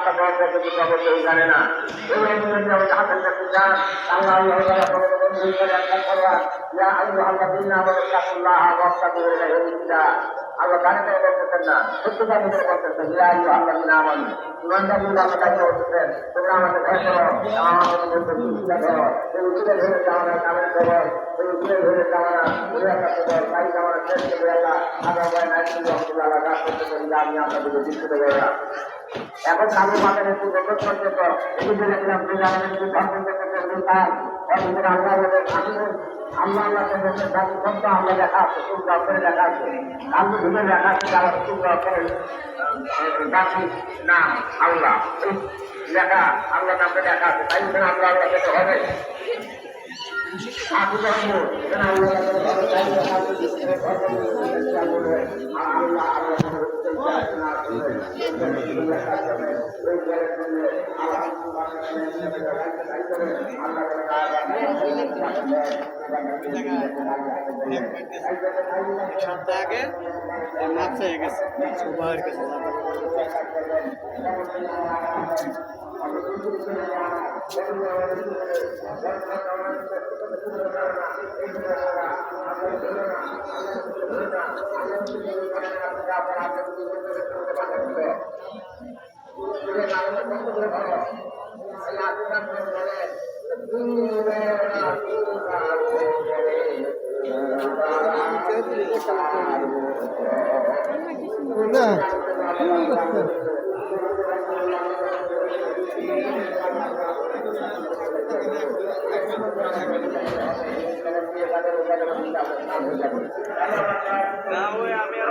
রাস্তা পাওয়ার পদ্ধতি খবর কেউ জানে না। এগুলো আমাদের হাতের কাছে যান আল্লাহ আল্লাহ গাড়িতে বলতেছেন না, সত্যতার ভিতরে বলতেছেন আল্লাহ ইমানদারগুলো আল্লাহ কাছে বলতেছেন তোমরা আমাকে ভয় করো, আমাদের মধ্যে চিন্তা করো, এই উচিতে ধরে যাওয়া না কামের খবর, এই উচিতে ধরে যাওয়া না ধরে একটা খবর, তাই যাওয়া না শেষ করে আল্লাহ আগামী নাইটি আল্লাহ গাছ করতে পারি আমি আপনাদেরকে বিস্তুত করে না। এখন কালু মাথায় একটু গোপন করতে তো এদিকে দেখলাম যে আমাদের কিছু ধর্ম করতে তার আল্লাহ আল্লাহ আল্লাহ দাবি করতে আমরা দেখা আছে খুব করে দেখা আছে কালু ধুলে দেখা আছে যারা খুব করে দাবি নাম আল্লাহ লেখা আল্লাহ নামে দেখা আছে তাই আমরা আল্লাহ যেতে হবে সপ্তাহ আগে মাছ হয়ে গেছে সবার কাছে না